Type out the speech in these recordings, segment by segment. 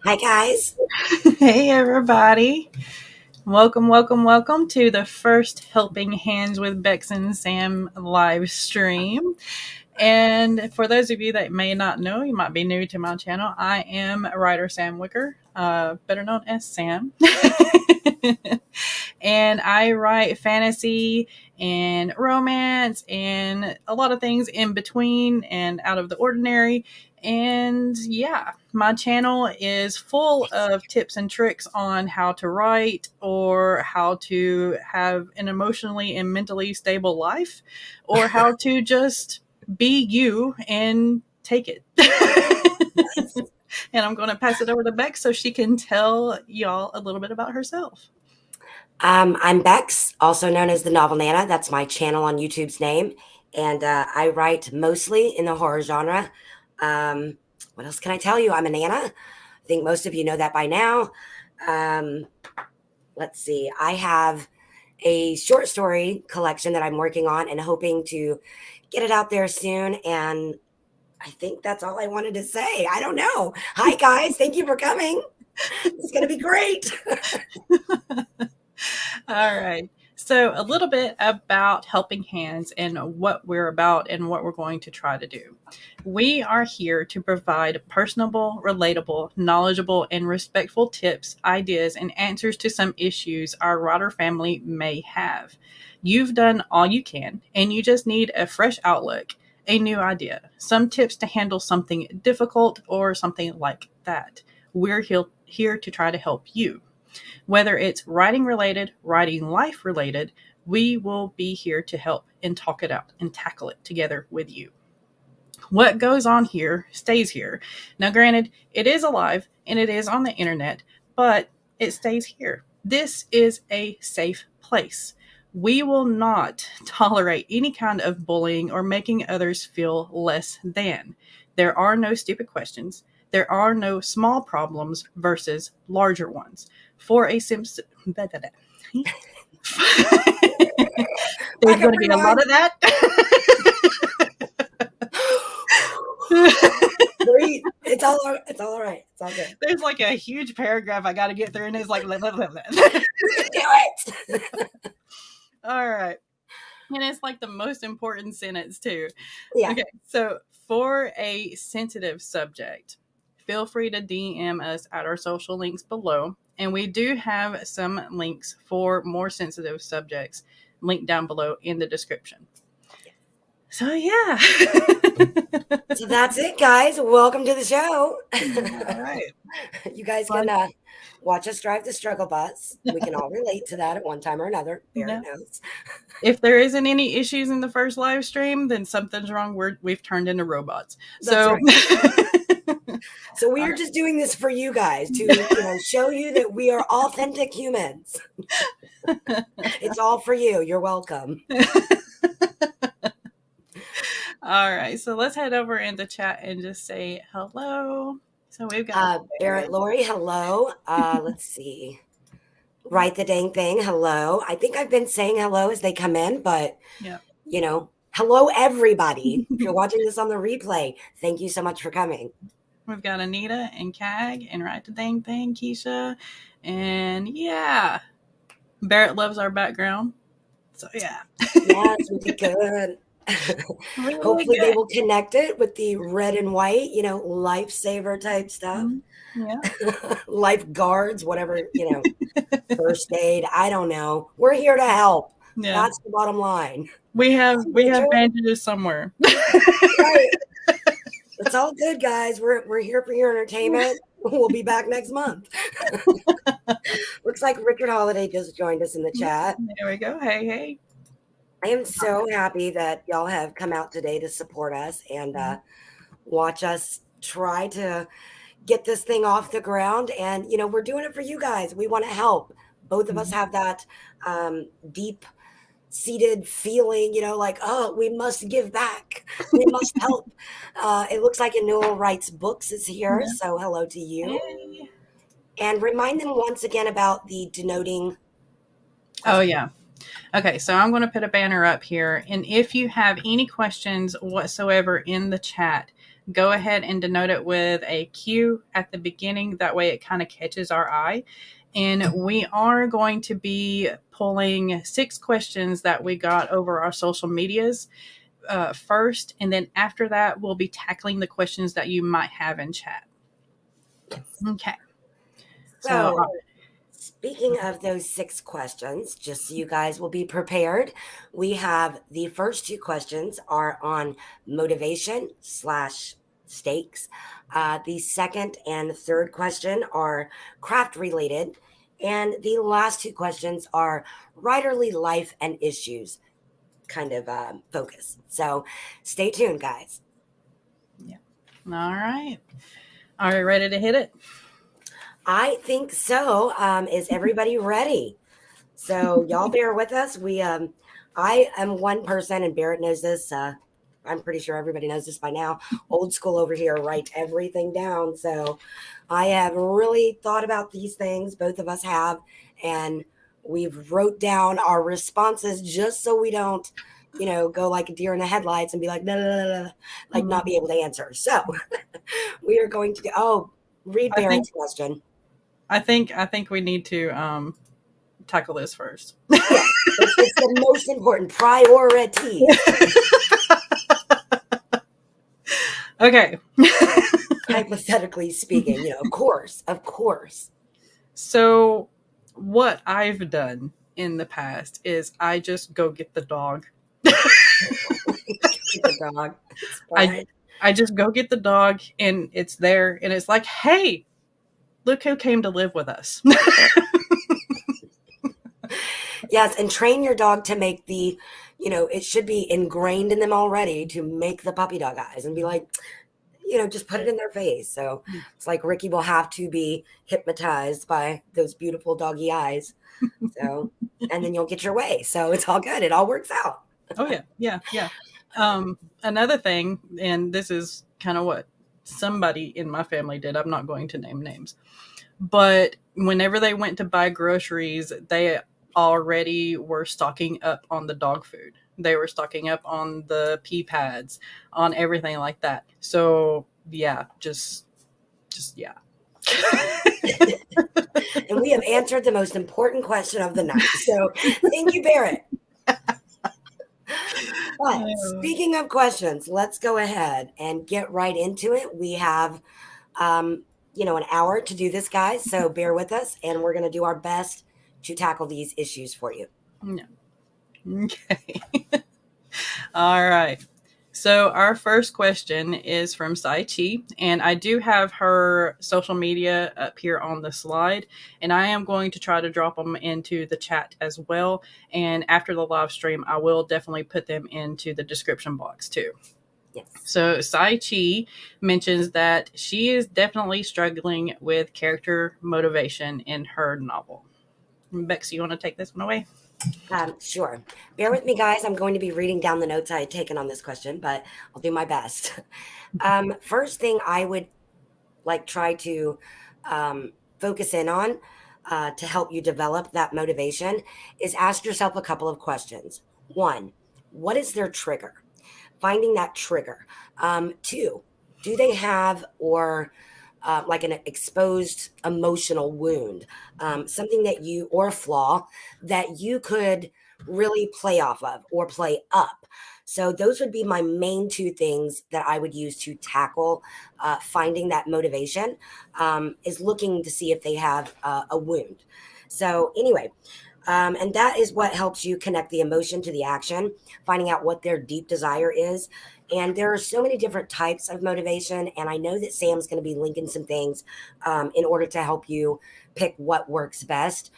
Hi, guys. Hey, everybody. Welcome to the first Helping Hands with Bex and Sam live stream. And for those of you that may not know, you might be new to my channel. I am writer Sam Wicker, better known as Sam. And I write fantasy and romance and a lot of things in between and out of the ordinary. And yeah, my channel is full of tips and tricks on how to write or how to have an emotionally and mentally stable life or how to just be you and take it. And I'm going to pass it over to Beck so she can tell y'all a little bit about herself. I'm Bex, also known as the Novel Nana. That's my channel on YouTube's name. And I write mostly in the horror genre. Um, what else can I tell you? I'm a Nana. I think most of you know that by now. Um, let's see. I have a short story collection that I'm working on and hoping to get it out there soon. And I think that's all I wanted to say. I don't know. Hi, guys. Thank you for coming. It's going to be great. All right. So, a little bit about Helping Hands and what we're about and what we're going to try to do. We are here to provide personable, relatable, knowledgeable, and respectful tips, ideas, and answers to some issues our writer family may have. You've done all you can, and you just need a fresh outlook, a new idea, some tips to handle something difficult or something like that. We're here to try to help you. Whether it's writing related, writing life related, we will be here to help and talk it out and tackle it together with you. What goes on here stays here. Now, granted, it is alive and it is on the internet, but it stays here. This is a safe place. We will not tolerate any kind of bullying or making others feel less than. There are no stupid questions. There are no small problems versus larger ones. For a Simpson, there's Back going up, to be a lot rewind. of that. Breathe. It's all right. It's all good. There's like a huge paragraph I got to get through, and it's like, You can do it. all right. And it's like the most important sentence, too. Yeah. Okay. So, for a sensitive subject, feel free to DM us at our social links below. And we do have some links for more sensitive subjects linked down below in the description. So, yeah. So that's it, guys. Welcome to the show. All right. You guys can watch us drive the struggle bus. We can all relate to that at one time or another. Barrett No. knows. If there isn't any issues in the first live stream, then something's wrong. We've turned into robots. That's So, right. So we are just doing this for you guys to show you that we are authentic humans. It's all for you. You're welcome. all right. So let's head over in the chat and just say hello. So we've got Barrett Lori, hello. Let's see. Write the dang thing. Hello. I think I've been saying hello as they come in, but yeah. Hello everybody. If you're watching this on the replay, thank you so much for coming. We've got Anita and Cag and Write the Dang Thing, Keisha. And yeah. Barrett loves our background. So yeah. Yeah, it's really good. Really Hopefully good. they will connect it with the red and white, lifesaver type stuff. Yeah. Lifeguards, whatever, first aid. I don't know. We're here to help. Yeah. That's the bottom line. We have bandages somewhere. Right. It's all good, guys. We're here for your entertainment. We'll be back next month. Looks like Richard Holiday just joined us in the chat. There we go. Hey. I am so happy that y'all have come out today to support us and watch us try to get this thing off the ground. And, we're doing it for you guys. We want to help. Both of us have that deep seated feeling, like, oh, we must give back. We must help. It looks like Anul Writes Books is here. Yeah. So hello to you. Hey. And remind them once again about the denoting. Oh, yeah. Okay, so I'm going to put a banner up here. And if you have any questions whatsoever in the chat, go ahead and denote it with a Q at the beginning. That way it kind of catches our eye. And we are going to be pulling 6 questions that we got over our social medias first. And then after that, we'll be tackling the questions that you might have in chat. Yes. Okay. So, So, speaking of those 6 questions, just so you guys will be prepared, we have the first 2 questions are on motivation slash stakes. The second and third question are craft related. And the last 2 questions are writerly life and issues kind of focus. So stay tuned, guys. yeah. All right. Are you ready to hit it? I think so. Is everybody ready? So y'all bear with us. I am one person, and Barrett knows this. I'm pretty sure everybody knows this by now. Old school over here, write everything down. So I have really thought about these things. Both of us have, and we've wrote down our responses just so we don't, go like a deer in the headlights and be like, like not be able to answer. So we are going to do. Oh, read I think Barrett's question. I think we need to tackle this first. Yeah, it's the most important priority. Okay. Hypothetically speaking, of course. So, what I've done in the past is I just go get the dog. The dog. I just go get the dog and it's there and it's like, hey, look who came to live with us. Yes, and train your dog to make it should be ingrained in them already to make the puppy dog eyes and be like, just put it in their face. So it's like Ricky will have to be hypnotized by those beautiful doggy eyes. So, and then you'll get your way. So it's all good. It all works out. Oh yeah. Another thing, and this is kind of what somebody in my family did. I'm not going to name names, but whenever they went to buy groceries, they already were stocking up on the dog food. They were stocking up on the pee pads, on everything like that. So yeah, just yeah. And we have answered the most important question of the night. So thank you, Barrett. But speaking of questions, let's go ahead and get right into it. We have, an hour to do this, guys. So bear with us, and we're going to do our best to tackle these issues for you. No. Okay. All right. So our first question is from Sai Chi, and I do have her social media up here on the slide, and I am going to try to drop them into the chat as well. And after the live stream, I will definitely put them into the description box too. Yes. So Sai Chi mentions that she is definitely struggling with character motivation in her novel. Bex, you want to take this one away? Sure. Bear with me, guys. I'm going to be reading down the notes I had taken on this question, but I'll do my best. First thing I would try to focus in on to help you develop that motivation is ask yourself a couple of questions. 1, what is their trigger? Finding that trigger. 2, do they have like an exposed emotional wound, something or a flaw that you could really play off of or play up. So those would be my main 2 things that I would use to tackle finding that motivation, is looking to see if they have a wound. So anyway, and that is what helps you connect the emotion to the action, finding out what their deep desire is. And there are so many different types of motivation. And I know that Sam's going to be linking some things in order to help you pick what works best.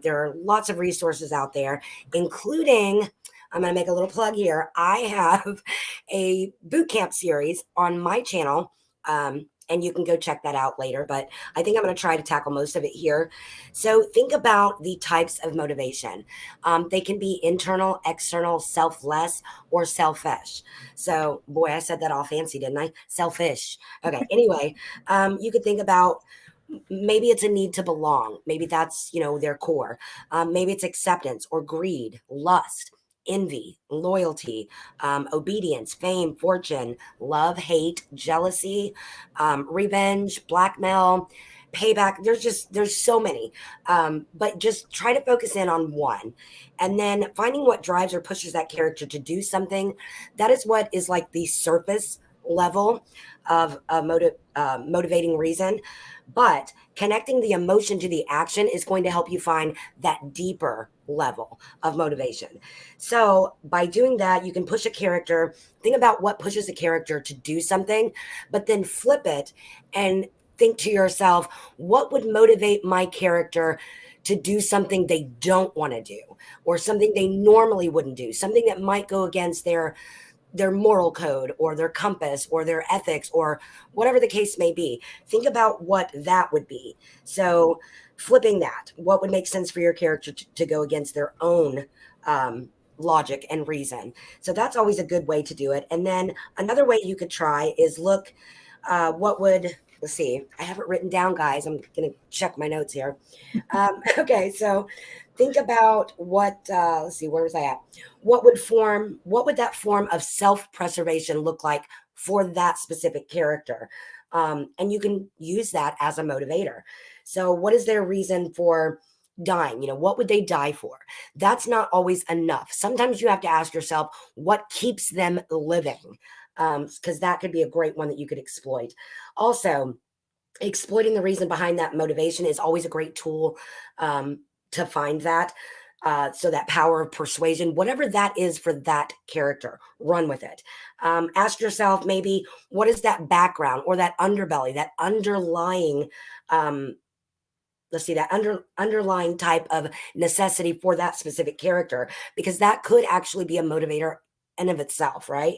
There are lots of resources out there, including, I'm going to make a little plug here. I have a boot camp series on my channel. And you can go check that out later. But I think I'm going to try to tackle most of it here. So think about the types of motivation. They can be internal, external, selfless, or selfish. So, boy, I said that all fancy, didn't I? Selfish. Okay. Anyway, you could think about maybe it's a need to belong. Maybe that's, their core. Maybe it's acceptance or greed, lust, envy, loyalty, obedience, fame, fortune, love, hate, jealousy, revenge, blackmail, payback. There's so many, but just try to focus in on one, and then finding what drives or pushes that character to do something. That is what is like the surface level of a motivating reason, but connecting the emotion to the action is going to help you find that deeper level of motivation. So by doing that, you can push a character, think about what pushes a character to do something, but then flip it and think to yourself, what would motivate my character to do something they don't want to do, or something they normally wouldn't do, something that might go against their moral code or their compass or their ethics or whatever the case may be. Think about what that would be. So flipping that, what would make sense for your character to go against their own logic and reason. So that's always a good way to do it. And then another way you could try is look, what would, let's see, I have it written down, guys. I'm going to check my notes here. Okay, so think about what, let's see, where was I at? What would that form of self-preservation look like for that specific character? And you can use that as a motivator. So what is their reason for dying? What would they die for? That's not always enough. Sometimes you have to ask yourself, what keeps them living? Because that could be a great one that you could exploit. Also, exploiting the reason behind that motivation is always a great tool to find that. So that power of persuasion, whatever that is for that character, run with it. Ask yourself, maybe, what is that background or that underbelly, that underlying, let's see, that underlying type of necessity for that specific character, because that could actually be a motivator and of itself, right?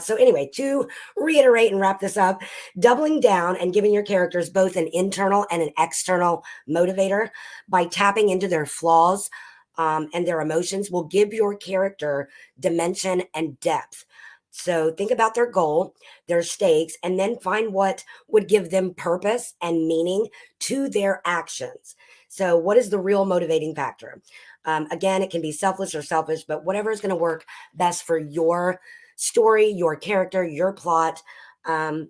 So anyway, to reiterate and wrap this up, doubling down and giving your characters both an internal and an external motivator by tapping into their flaws and their emotions will give your character dimension and depth. So think about their goal, their stakes, and then find what would give them purpose and meaning to their actions. So what is the real motivating factor? Again, it can be selfless or selfish, but whatever is going to work best for your story, your character, your plot, um,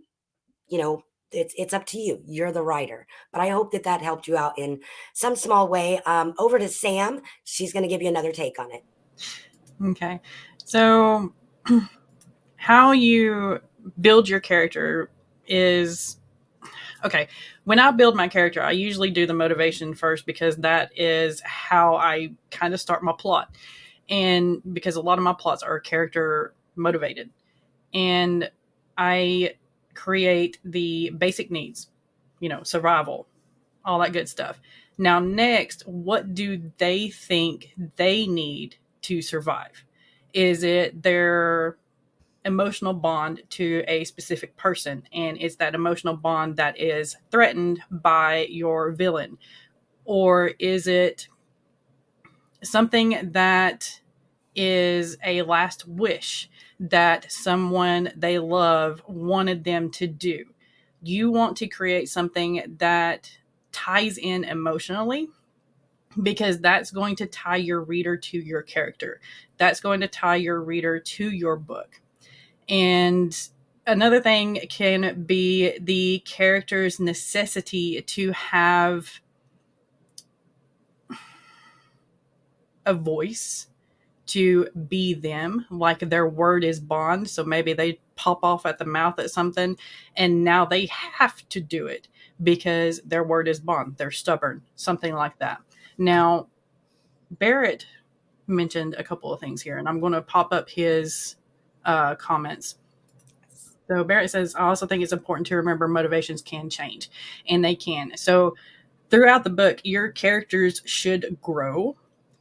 it's up to you. You're the writer. But I hope that helped you out in some small way. Over to Sam. She's going to give you another take on it. Okay. So how you build your character is okay. When I build my character, I usually do the motivation first because that is how I kind of start my plot. And because a lot of my plots are character motivated. And I create the basic needs, survival, all that good stuff. Now, next, what do they think they need to survive? Is it their emotional bond to a specific person? And it's that emotional bond that is threatened by your villain? Or is it something that is a last wish that someone they love wanted them to do? You want to create something that ties in emotionally, because that's going to tie your reader to your character. That's going to tie your reader to your book. And another thing can be the character's necessity to have a voice, to be them, like their word is bond. So maybe they pop off at the mouth at something and now they have to do it because their word is bond. They're stubborn, something like that. Now, Barrett mentioned a couple of things here, and I'm going to pop up his comments. So Barrett says, I also think it's important to remember motivations can change, and they can. So throughout the book, your characters should grow,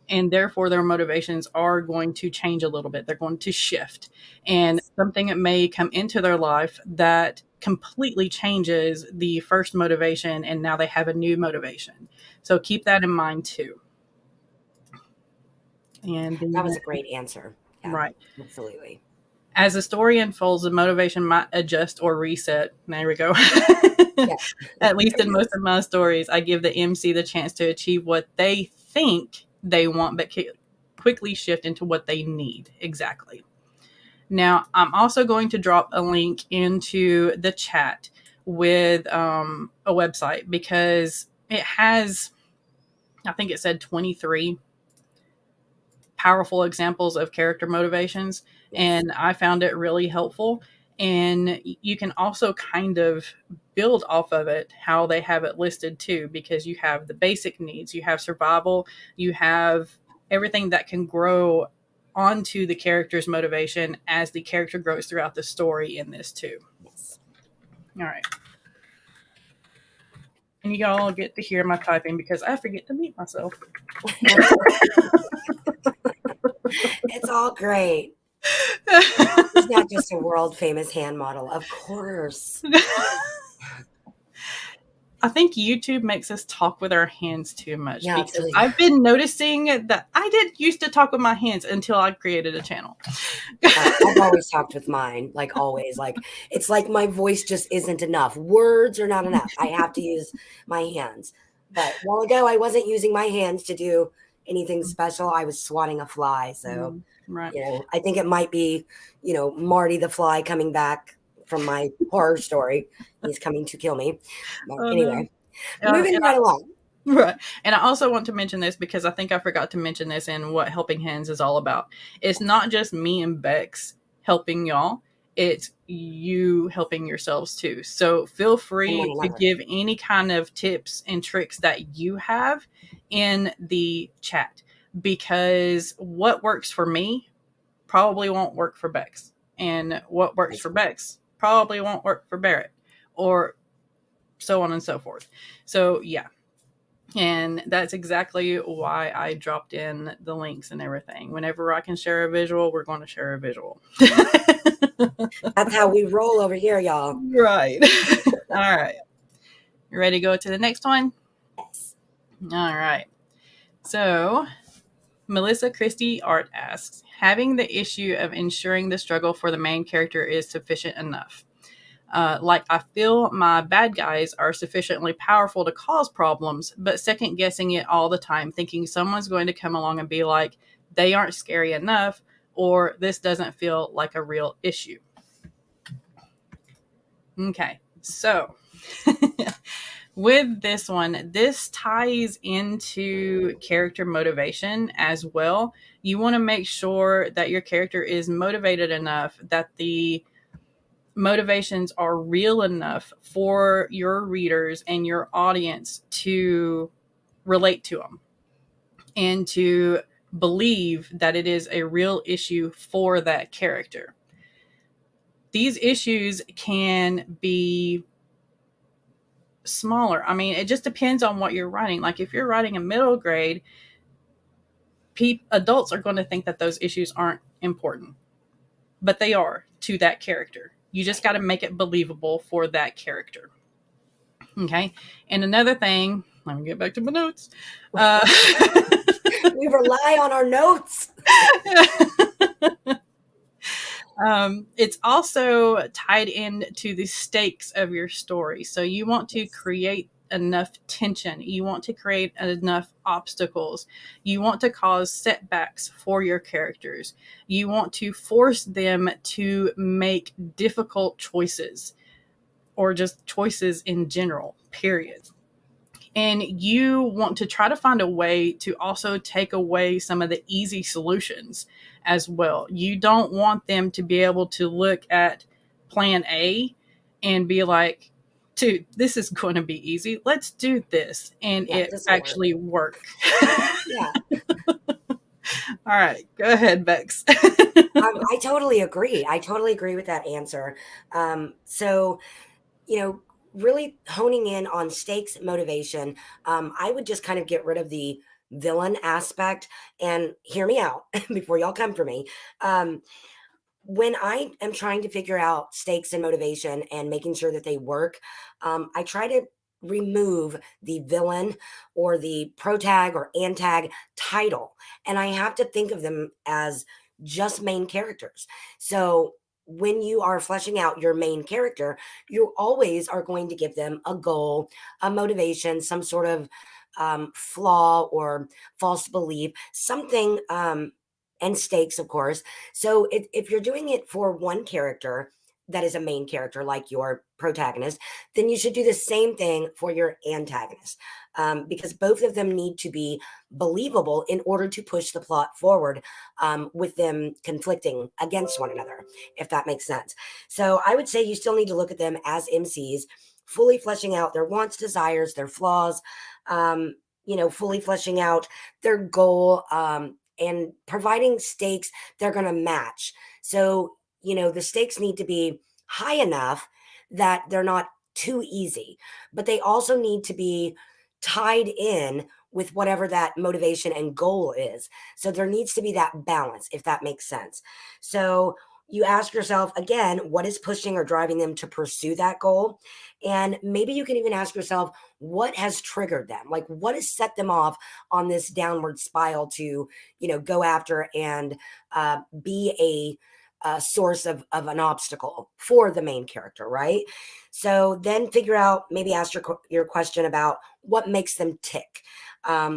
and therefore their motivations are going to change a little bit. They're going to shift, and something may come into their life that completely changes the first motivation, and now they have a new motivation. So keep that in mind too. And That then, was a great answer. Yeah, right. absolutely. As the story unfolds, the motivation might adjust or reset. There we go. Yeah. At least in most of my stories, I give the MC the chance to achieve what they think they want, but quickly shift into what they need exactly. Now, I'm also going to drop a link into the chat with a website, because it has, I think it said 23 powerful examples of character motivations, and I found it really helpful. And you can also kind of build off of it how they have it listed too, because you have the basic needs, you have survival, you have everything that can grow onto the character's motivation as the character grows throughout the story in this too. Yes. All right. And you all get to hear my typing because I forget to mute myself. It's all great. It's not just a world famous hand model, of course. I think YouTube makes us talk with our hands too much, Yeah, it's because really, I've been noticing that I did used to talk with my hands until I created a channel. I've always talked with mine, like always. Like it's like my voice just isn't enough. Words are not enough. I have to use my hands. But a while ago, I wasn't using my hands to do anything special. I was swatting a fly. So, Right. I think it might be, Marty the fly coming back from my horror story. He's coming to kill me. But Oh no. anyway, moving And right along. right. And I also want to mention this because I think I forgot to mention this in what Helping Hands is all about. It's not just me and Bex helping y'all, it's you helping yourselves too. So feel And one free to another. give any kind of tips and tricks that you have in the chat, because what works for me probably won't work for Bex. And what works for Bex probably won't work for Barrett, or so on and so forth. So, yeah. And that's exactly why I dropped in the links and everything. Whenever I can share a visual, we're going to share a visual. That's how we roll over here, y'all. Right. All right. You ready to go to the next one? Yes. All right. So, Melissa Christie Art asks, having the issue of ensuring the struggle for the main character is sufficient enough. Like, I feel my bad guys are sufficiently powerful to cause problems, but second guessing it all the time, thinking someone's going to come along and be like, they aren't scary enough, or this doesn't feel like a real issue. Okay, so with this one, this ties into character motivation as well. You want to make sure that your character is motivated enough, that the motivations are real enough for your readers and your audience to relate to them and to believe that it is a real issue for that character. These issues can be smaller. I mean, it just depends on what you're writing. Like if you're writing a middle grade, adults are going to think that those issues aren't important, but they are to that character. You just got to make it believable for that character. Okay. And another thing, let me get back to my notes. We rely on our notes. It's also tied into the stakes of your story. So you want to create enough tension. You want to create enough obstacles. You want to cause setbacks for your characters. You want to force them to make difficult choices, or just choices in general, period. And you want to try to find a way to also take away some of the easy solutions as well. You don't want them to be able to look at plan A and be like, dude, this is going to be easy. Let's do this. And Yeah, it actually work. Yeah. All right, go ahead, Bex. I totally agree. I totally agree with that answer. So, really honing in on stakes motivation, I would just kind of get rid of the villain aspect and hear me out before y'all come for me. When I am trying to figure out stakes and motivation and making sure that they work, I try to remove the villain or the protag or antag title. And I have to think of them as just main characters. So when you are fleshing out your main character, you always are going to give them a goal, a motivation, some sort of flaw or false belief, something, and stakes, of course. So if you're doing it for one character that is a main character, like your protagonist, then you should do the same thing for your antagonist, because both of them need to be believable in order to push the plot forward, with them conflicting against one another, if that makes sense. So I would say you still need to look at them as MCs, fully fleshing out their wants, desires, their flaws, fully fleshing out their goal, and providing stakes they're going to match. So, the stakes need to be high enough that they're not too easy, but they also need to be tied in with whatever that motivation and goal is. So there needs to be that balance, if that makes sense. So you ask yourself again, what is pushing or driving them to pursue that goal? And maybe you can even ask yourself, what has triggered them? Like, what has set them off on this downward spiral to, go after and be a source of an obstacle for the main character, right? So then figure out, maybe ask your question about what makes them tick.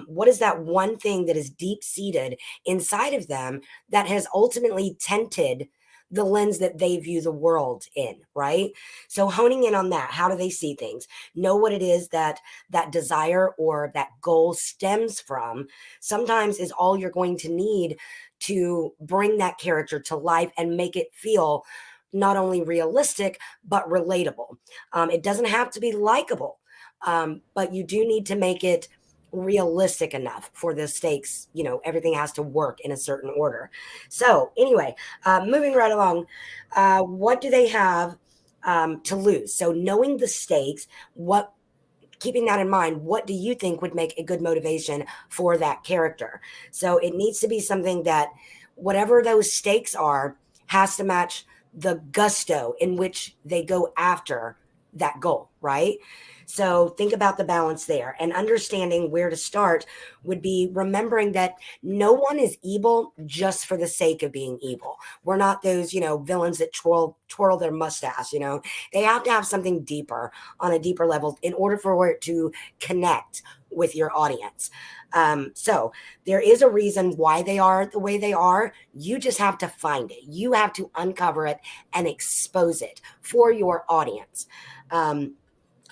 What is that one thing that is deep seated inside of them that has ultimately tinted the lens that they view the world in, right? So honing in on that, how do they see things? Know what it is that that desire or that goal stems from. Sometimes is all you're going to need to bring that character to life and make it feel not only realistic but relatable. It doesn't have to be likable, but you do need to make it realistic enough for the stakes. Everything has to work in a certain order. So anyway, moving right along, what do they have to lose? So knowing the stakes, keeping that in mind, what do you think would make a good motivation for that character? So it needs to be something that, whatever those stakes are, has to match the gusto in which they go after that goal, right? So think about the balance there, and understanding where to start would be remembering that no one is evil just for the sake of being evil. We're not those, villains that twirl their mustache. They have to have something deeper, on a deeper level, in order for it to connect with your audience. So there is a reason why they are the way they are. You just have to find it. You have to uncover it and expose it for your audience.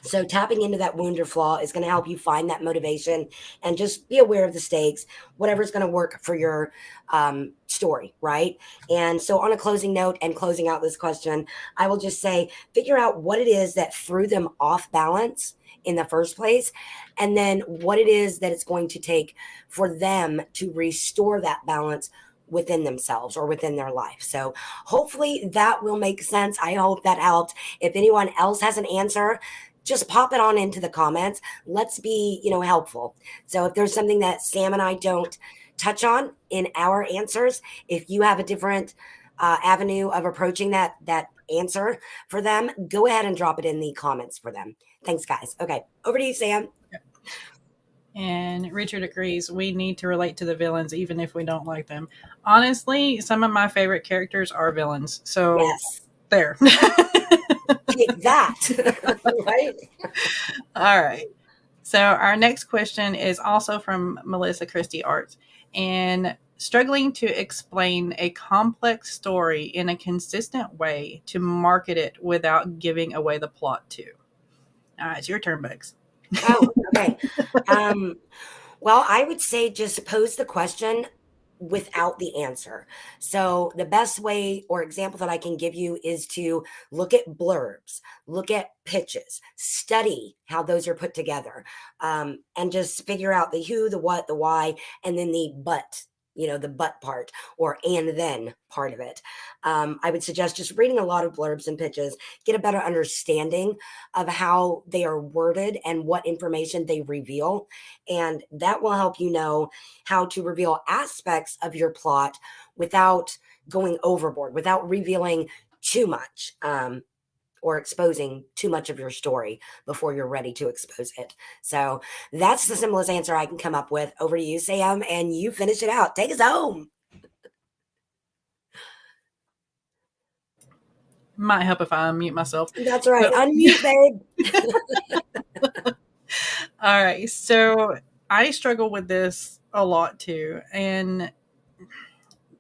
So tapping into that wound or flaw is going to help you find that motivation, and just be aware of the stakes, whatever's going to work for your story, right? And so on a closing note and closing out this question, I will just say, figure out what it is that threw them off balance in the first place, and then what it is that it's going to take for them to restore that balance within themselves or within their life. So hopefully that will make sense. I hope that helped. If anyone else has an answer, just pop it on into the comments. Let's be, helpful. So if there's something that Sam and I don't touch on in our answers, if you have a different avenue of approaching that answer for them, go ahead and drop it in the comments for them. Thanks, guys. Okay, over to you, Sam. And Richard agrees. We need to relate to the villains even if we don't like them. Honestly, some of my favorite characters are villains. So Yes. there. Take that. Right? All right. So our next question is also from Melissa Christie Art. And struggling to explain a complex story in a consistent way to market it without giving away the plot too. All right, it's your turn, Bugs. Oh, okay. Well, I would say just pose the question without the answer. So the best way or example that I can give you is to look at blurbs, look at pitches, study how those are put together, and just figure out the who, the what, the why, and then the but. The but part, or and then part of it. I would suggest just reading a lot of blurbs and pitches, get a better understanding of how they are worded and what information they reveal. And that will help you know how to reveal aspects of your plot without going overboard, without revealing too much, or exposing too much of your story before you're ready to expose it. So that's the simplest answer I can come up with. Over to you, Sam, and you finish it out. Take us home. Might help if I unmute myself. That's right. So, Unmute, babe. all right. So I struggle with this a lot too. And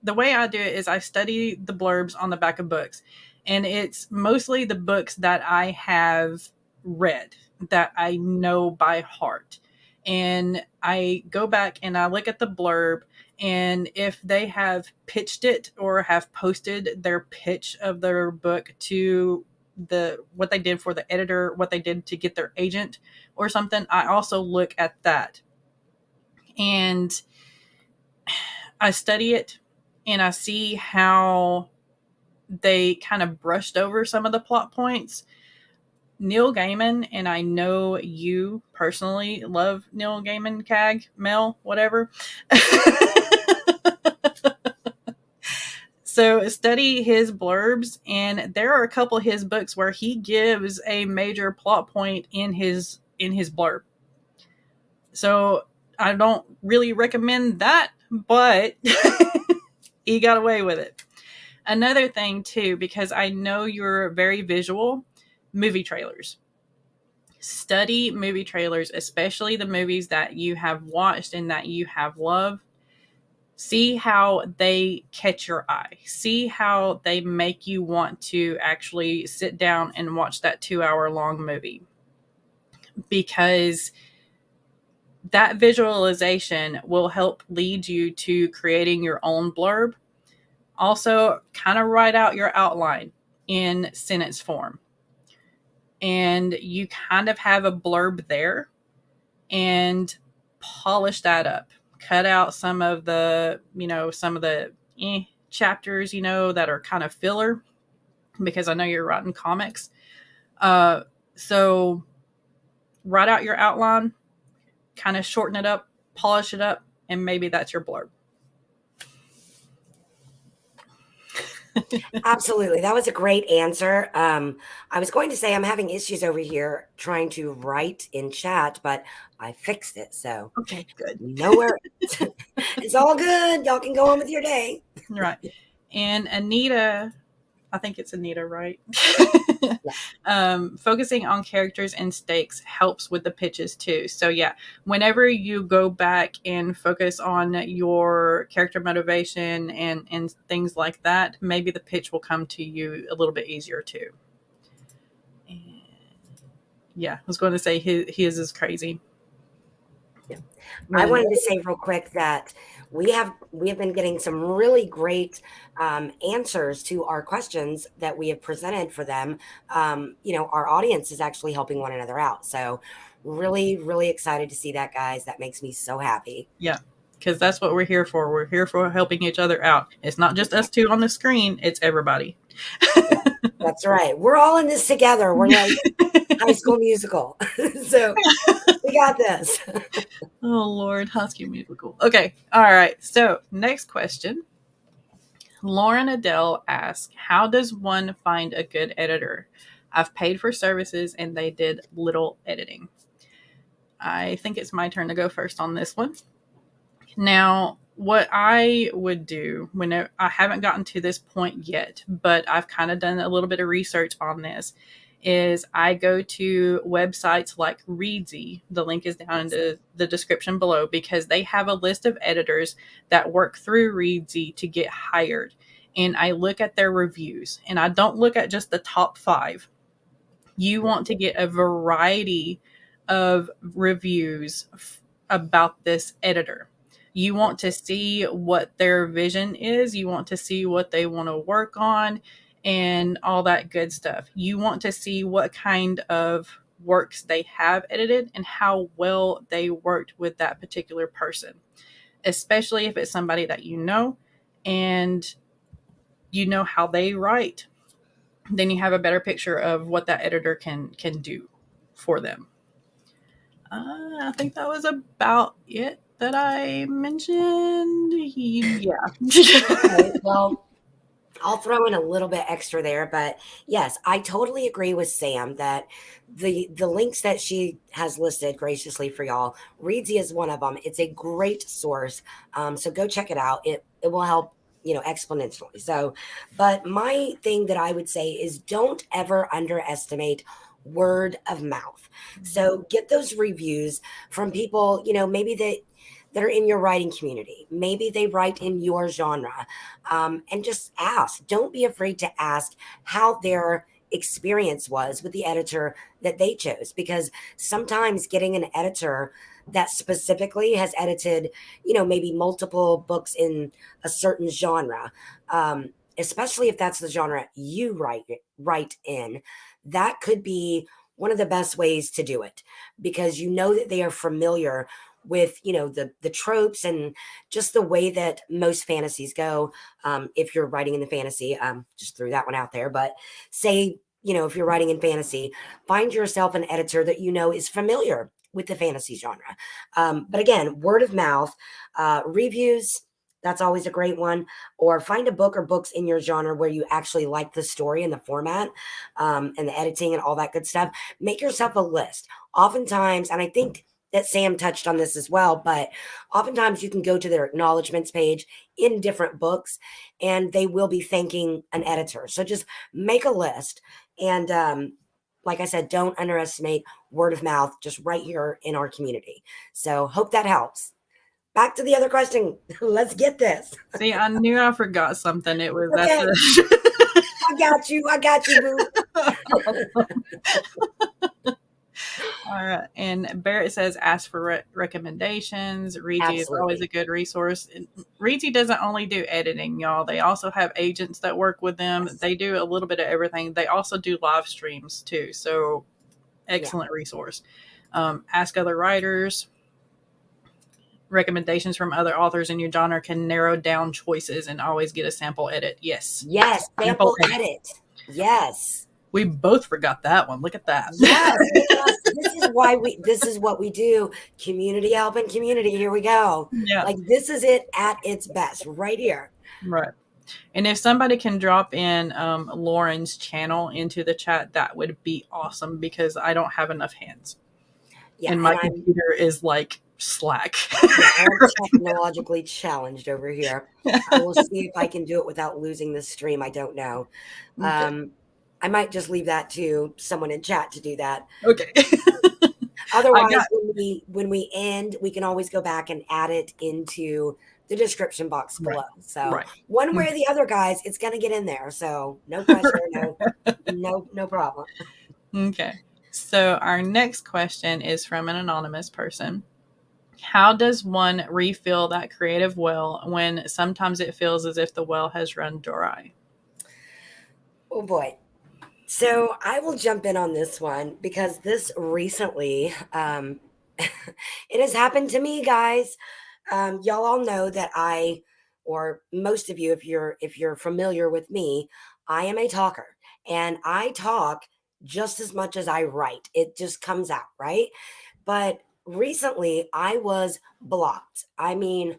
the way I do it is I study the blurbs on the back of books. And it's mostly the books that I have read, that I know by heart. And I go back and I look at the blurb, and if they have pitched it or have posted their pitch of their book to the what they did for the editor, what they did to get their agent or something, I also look at that. And I study it and I see how they kind of brushed over some of the plot points. Neil Gaiman, and I know you personally love Neil Gaiman, CAG, Mel, whatever. So study his blurbs, and there are a couple of his books where he gives a major plot point in his blurb. So I don't really recommend that, but he got away with it. Another thing too, because I know you're very visual, movie trailers. Study movie trailers, especially the movies that you have watched and that you have loved. See how they catch your eye. See how they make you want to actually sit down and watch that 2-hour long movie. Because that visualization will help lead you to creating your own blurb. Also, kind of write out your outline in sentence form. And you kind of have a blurb there, and polish that up. Cut out some of the, chapters, that are kind of filler, because I know you're writing comics. So write out your outline, kind of shorten it up, polish it up, and maybe that's your blurb. Absolutely. That was a great answer. I was going to say I'm having issues over here trying to write in chat, but I fixed it. So Okay, good. No worries. It's all good. Y'all can go on with your day. Right. And Anita, I think it's Anita, right? Focusing on characters and stakes helps with the pitches too. So yeah, whenever you go back and focus on your character motivation and things like that, maybe the pitch will come to you a little bit easier too. And yeah, I was going to say his is crazy. Yeah. I wanted to say real quick that we have been getting some really great answers to our questions that we have presented for them. Our audience is actually helping one another out. So really, really excited to see that, guys. That makes me so happy. Yeah, because that's what we're here for. We're here for helping each other out. It's not just us two on the screen. It's everybody. That's right. We're all in this together. We're like High School Musical. So we got this. Oh, Lord. High School Musical. Okay. All right. So next question. Lauren Adelle asks, how does one find a good editor? I've paid for services and they did little editing. I think it's my turn to go first on this one. Now, what I would do when I haven't gotten to this point yet, but I've kind of done a little bit of research on this, is I go to websites like Reedsy. The link is down in the description below, because they have a list of editors that work through Reedsy to get hired. And I look at their reviews, and I don't look at just the top 5. You want to get a variety of reviews about this editor. You want to see what their vision is. You want to see what they want to work on and all that good stuff. You want to see what kind of works they have edited and how well they worked with that particular person, especially if it's somebody that you know and you know how they write. Then you have a better picture of what that editor can do for them. I think that was about it that I mentioned. Yeah. Okay, well, I'll throw in a little bit extra there, but yes, I totally agree with Sam that the links that she has listed graciously for y'all, Reedsy is one of them. It's a great source, so go check it out. It will help exponentially. So, but my thing that I would say is don't ever underestimate word of mouth. So get those reviews from people, maybe that are in your writing community. Maybe they write in your genre, and just ask. Don't be afraid to ask how their experience was with the editor that they chose, because sometimes getting an editor that specifically has edited, maybe multiple books in a certain genre, especially if that's the genre you write in, that could be one of the best ways to do it, because you know that they are familiar with the tropes and just the way that most fantasies go. If you're writing in the fantasy, just threw that one out there, but say, if you're writing in fantasy, find yourself an editor that is familiar with the fantasy genre. But again, word of mouth, reviews, that's always a great one. Or find a book or books in your genre where you actually like the story and the format, and the editing and all that good stuff. Make yourself a list. Oftentimes, and I think that Sam touched on this as well, but oftentimes you can go to their acknowledgments page in different books and they will be thanking an editor. So just make a list. And like I said, don't underestimate word of mouth just right here in our community. So hope that helps. Back to the other question. Let's get this. See, I knew I forgot something. It was at Okay, the. I got you. I got you, boo. All right. And Barrett says, ask for recommendations. Reezy is always Absolutely. a good resource. Reezy doesn't only do editing, y'all. They also have agents that work with them. Yes. They do a little bit of everything. They also do live streams too. So, Yeah. excellent resource. Ask other writers. Recommendations from other authors in your genre can narrow down choices and always get a sample edit. Yes. Yes. Sample Sample edit. edit. Yes. We both forgot that one. Look at that. Yes. Look at us. This is what we do. Community helping community. Here we go. Yeah. Like, this is it at its best right here. Right. And if somebody can drop in Lauren's channel into the chat, that would be awesome because I don't have enough hands. Yeah. And my And computer is like slack. I'm technologically challenged over here. I will see if I can do it without losing the stream. I don't know. Okay. I might just leave that to someone in chat to do that. Okay. I Otherwise, got when we end, we can always go back and add it into the description box right. below. So Right. one way or the other, guys, it's gonna get in there. So no pressure, no problem. Okay. So our next question is from an anonymous person. How does one refill that creative well when sometimes it feels as if the well has run dry? Oh boy. So I will jump in on this one because this recently, it has happened to me, guys. Y'all all know that or most of you, if you're familiar with me, I am a talker, and I talk just as much as I write. It just comes out, right? But recently, I was blocked. I mean,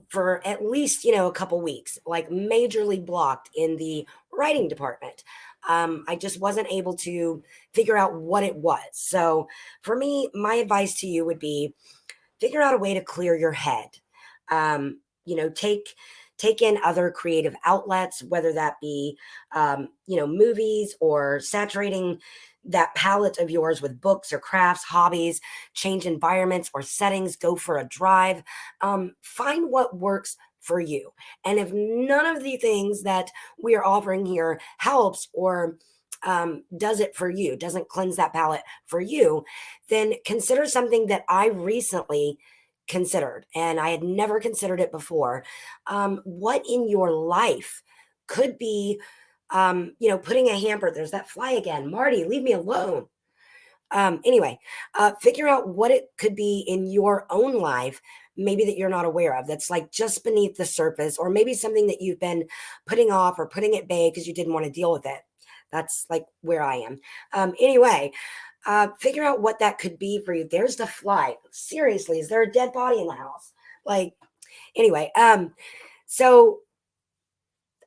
for at least a couple weeks, like majorly blocked in the writing department. I just wasn't able to figure out what it was. So for me, my advice to you would be figure out a way to clear your head. Take in other creative outlets, whether that be movies, or saturating that palette of yours with books or crafts, hobbies. Change environments or settings, go for a drive. Find what works for you. And if none of the things that we are offering here helps, or does it for you, doesn't cleanse that palette for you, then consider something that I recently considered, and I had never considered it before. What in your life could be, putting a hamper? There's that fly again. Marty, leave me alone. Anyway, figure out what it could be in your own life, maybe that you're not aware of, that's like just beneath the surface, or maybe something that you've been putting off or putting at bay because you didn't want to deal with it. That's like where I am. Anyway, figure out what that could be for you. There's the fly. Seriously, is there a dead body in the house? Like, anyway, so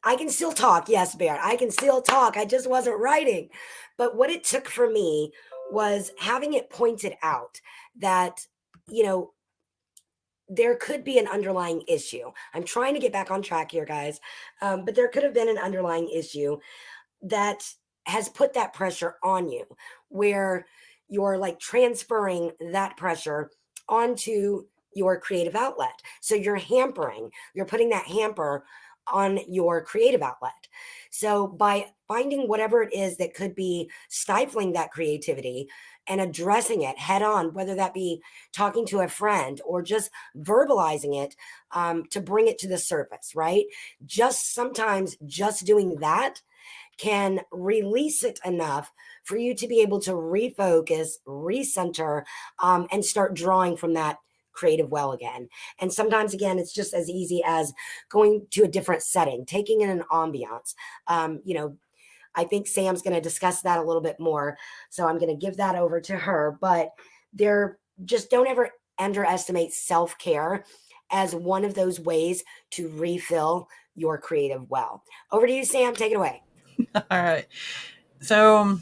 I can still talk. Yes, Bear, I can still talk. I just wasn't writing. But what it took for me was having it pointed out that, you know, there could be an underlying issue. I'm trying to get back on track here, guys. But there could have been an underlying issue that has put that pressure on you, where you're like transferring that pressure onto your creative outlet. So you're putting that hamper on your creative outlet. So by finding whatever it is that could be stifling that creativity and addressing it head on, whether that be talking to a friend or just verbalizing it, to bring it to the surface, right? Just sometimes just doing that can release it enough for you to be able to refocus, recenter, and start drawing from that creative well again. And sometimes, again, it's just as easy as going to a different setting, taking in an ambiance. I think Sam's going to discuss that a little bit more. So I'm going to give that over to her. But there, just don't ever underestimate self care as one of those ways to refill your creative well. Over to you, Sam. Take it away. All right. So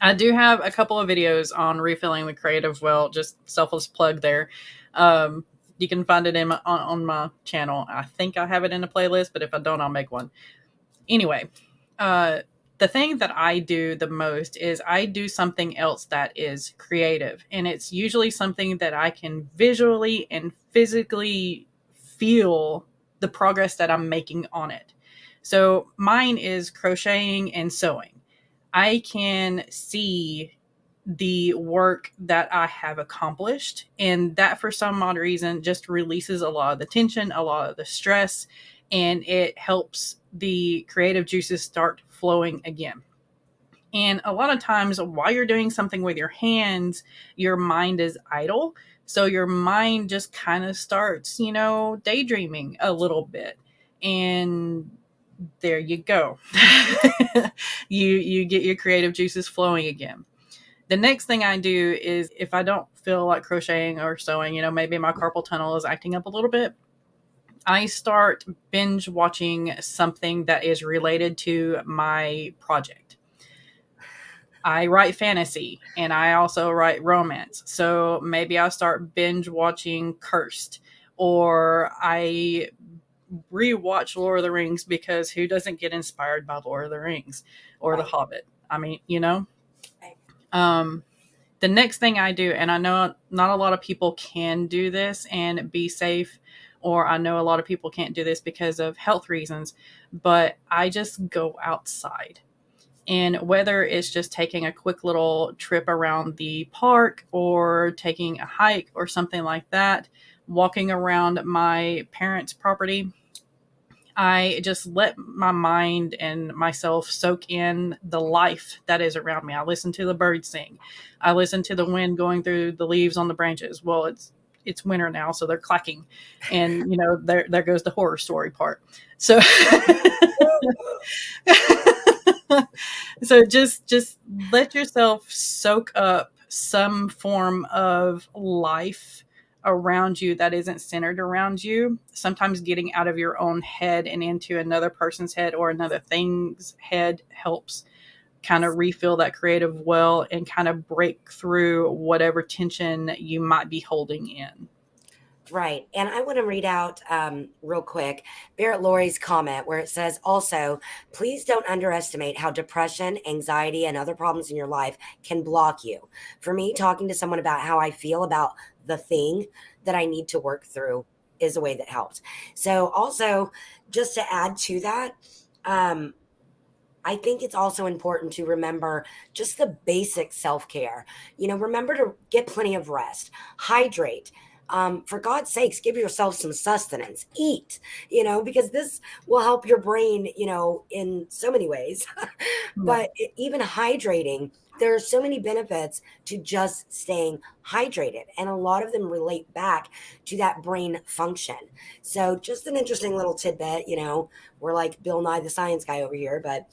I do have a couple of videos on refilling the creative well, just selfless plug there. You can find it on my channel. I think I have it in a playlist, but if I don't, I'll make one. Anyway, the thing that I do the most is I do something else that is creative. And it's usually something that I can visually and physically feel the progress that I'm making on it. So mine is crocheting and sewing. I can see the work that I have accomplished. And that, for some odd reason, just releases a lot of the tension, a lot of the stress, and it helps the creative juices start flowing again. And a lot of times, while you're doing something with your hands, your mind is idle. So your mind just kind of starts, daydreaming a little bit. And there you go. You get your creative juices flowing again. The next thing I do is, if I don't feel like crocheting or sewing, maybe my carpal tunnel is acting up a little bit, I start binge watching something that is related to my project. I write fantasy and I also write romance. So maybe I start binge watching Cursed, or I rewatch Lord of the Rings, because who doesn't get inspired by Lord of the Rings or The Right. Hobbit? I mean, Right. The next thing I do, and I know not a lot of people can do this and be safe, or I know a lot of people can't do this because of health reasons, but I just go outside. And whether it's just taking a quick little trip around the park or taking a hike or something like that, walking around my parents' property, I just let my mind and myself soak in the life that is around me. I listen to the birds sing. I listen to the wind going through the leaves on the branches. Well, it's winter now, so they're clacking, and there goes the horror story part. So so just let yourself soak up some form of life around you that isn't centered around you. Sometimes getting out of your own head and into another person's head or another thing's head helps kind of refill that creative well and kind of break through whatever tension you might be holding in. Right. And I want to read out real quick Barrett Laurie's comment where it says, also, please don't underestimate how depression, anxiety, and other problems in your life can block you. For me, talking to someone about how I feel about the thing that I need to work through is a way that helps. So, also, just to add to that, I think it's also important to remember just the basic self care. Remember to get plenty of rest, hydrate. For God's sakes, give yourself some sustenance, eat, because this will help your brain, in so many ways. Yeah. But even hydrating, there are so many benefits to just staying hydrated. And a lot of them relate back to that brain function. So, just an interesting little tidbit, we're like Bill Nye the Science Guy over here. But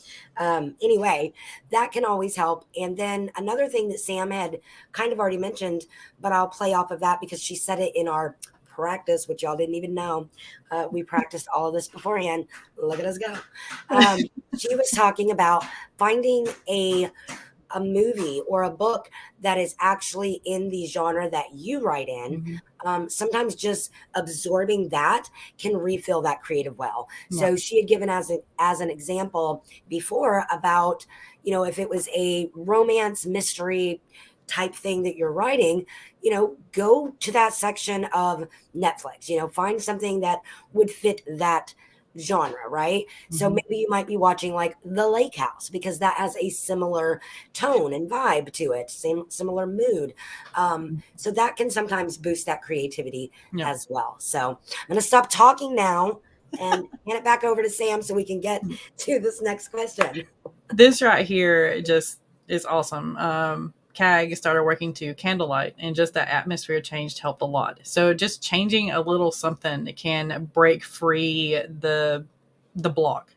anyway, that can always help. And then another thing that Sam had kind of already mentioned, but I'll play off of that because she said it in our practice, which y'all didn't even know. We practiced all of this beforehand. Look at us go. She was talking about finding a a movie or a book that is actually in the genre that you write in, Mm-hmm. sometimes just absorbing that can refill that creative well. Yeah. So she had given as an example before about, if it was a romance mystery type thing that you're writing, go to that section of Netflix, find something that would fit that genre, right? So Mm-hmm. maybe you might be watching like The Lake House because that has a similar tone and vibe to it, similar mood. So that can sometimes boost that creativity Yeah. as well. So I'm going to stop talking now and hand it back over to Sam so we can get to this next question. This right here just is awesome. CAG started working to candlelight, and just that atmosphere change helped a lot. So just changing a little something can break free the block.